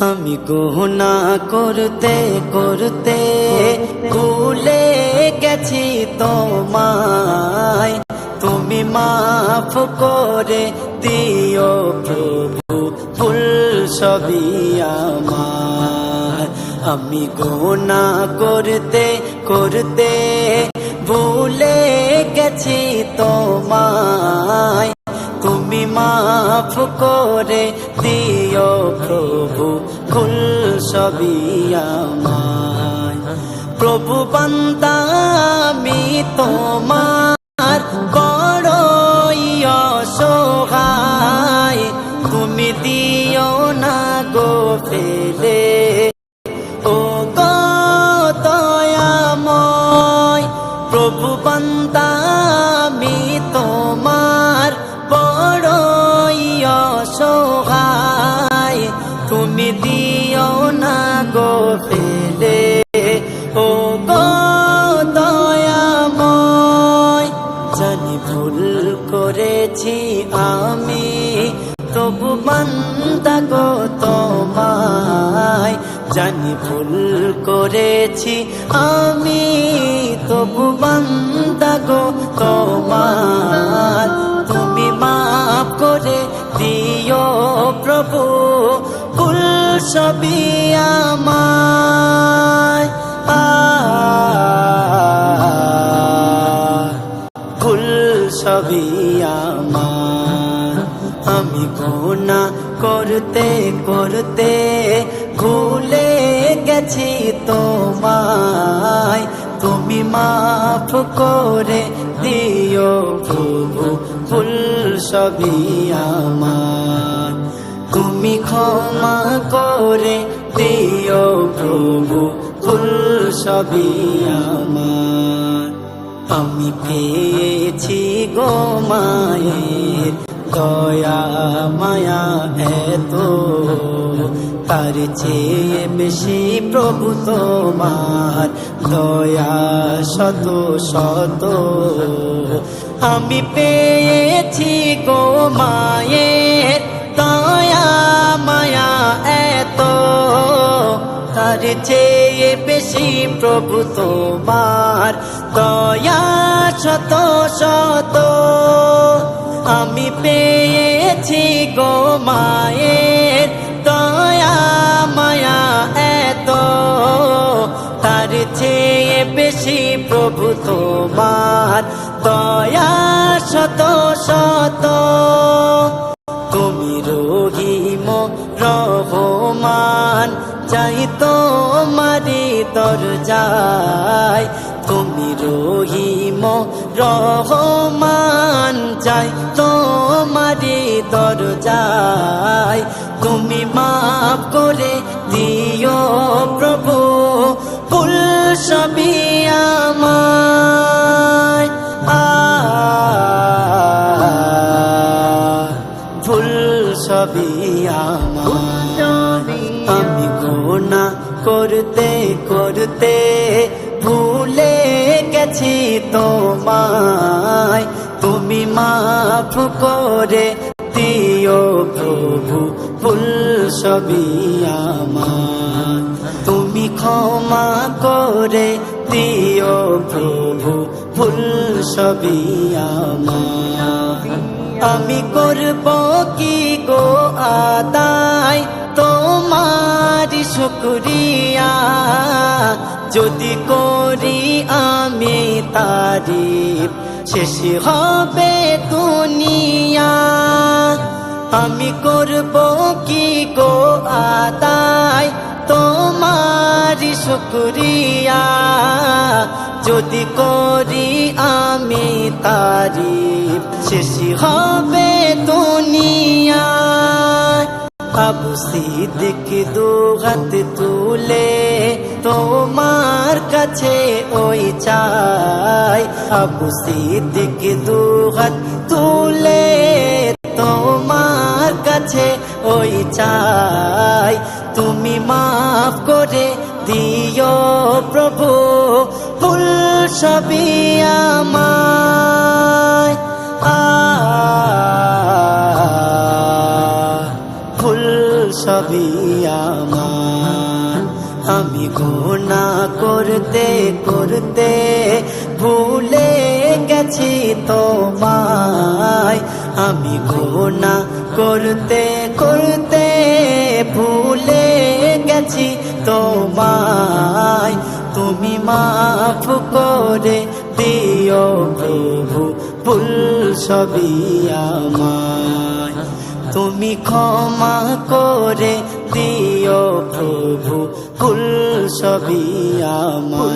আমি গুনাহ করতে করতে ভুলে গেছি তোমায়, তুমি মাফ করে দিও প্রভু, ভুল সবই আমার। আমি গুনাহ করতে করতে ভুলে গেছি তোমায়, তুমি মাফ করে দিও প্রভু, ভুল সবই আমায়। প্রভু বান্দা আমি তোমার বড়ই অসহায়, তুমি দিও না গো ফেলে, ও গো দয়াময়। প্রভু বান্দা আমি তোমার বড়ই অসহায়, তুমি দিও না গো ফেলে, ও গো দয়াময়। জানি ভুল করেছি আমি, তবু বান্দা গো তোমায়, জানি ভুল করেছি আমি, তবু বান্দা গো তোমার, তুমি মাফ করে দিও প্রভু, ভুল সবই আমায়। ভুল সবই আমার। আমি গুনাহ করতে করতে ভুলে গেছি তোমায়, তুমি মাফ করে দিও প্রভু, ভুল সবই আমার। তুমি ক্ষমা করে দিও প্রভু, ভুল সবই আমার। আমি পেয়েছি গো মায়ের দয়া মায়া এত, তার চেয়ে বেশি প্রভু তোমার দয়া শত শত। আমি পেয়েছি গো মায়ের দয়া মায়া এত, তার চেয়ে বেশি প্রভু তোমার দয়া শত শত। আমি পেয়েছি গো মায়ের দয়া মায়া এত, তার চেয়ে বেশি প্রভু তোমার দয়া শত শত। তুমি রহিম রহমান, চাই তোমারি দরজায়, তুমি রহিম রহমান, চাই তোমারি দরজায়, তুমি মাফ করে দিও প্রভু, ভুল সবই আমায়। ভুল সবই আমায়। আমি গুনাহ করতে করতে ভুলে গেছি তোমায়, তুমি মাফ করে দিও প্রভু, ভুল সবই আমার। তুমি ক্ষমা করে দিও প্রভু, ভুল সবই আমার। আমি করব কি গো আদায় তোমার শুকরিয়া, যদি করি আমি তারিফ শেষ হবে দুনিয়া। আমি করব কি গো আদায় তোমার শুকরিয়া, যদি করি আমি তারিফ শেষ হবে দুনিয়া। আবু সিদ্দিক দু হাত তুলে তোমার কাছে ওই চাই, আবু সিদ্দিক দু হাত তুলে তোমার কাছে ওই চাই, তুমি মাফ করে দিও প্রভু, ভুল সবই আমায়। ভুল সবই আমার। আমি গুনাহ করতে করতে ভুলে গেছি তোমায়, আমি গুনাহ করতে করতে ভুলে গেছি তোমায়। তুমি মাফ করে দিও প্রভু ভুল সবই আমায়। তুমি ক্ষমা করে দিও প্রভু ভুল সবই আমায়।